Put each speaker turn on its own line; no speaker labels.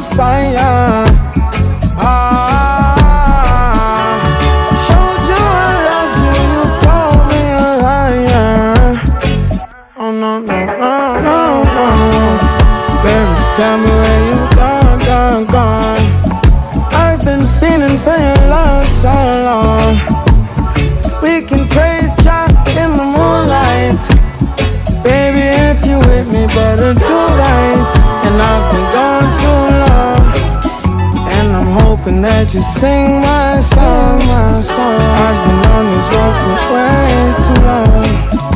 fire. Showed you I loved you, you called me a liar. Oh no, no, no, no, no. Baby, tell me where you gone, gone. I've been feeling for your love so long. We can praise God in the moonlight. Baby, if you with me, better do right. And I've been gone too long, and I'm hoping that you sing my songs. I've been on this road for way too long.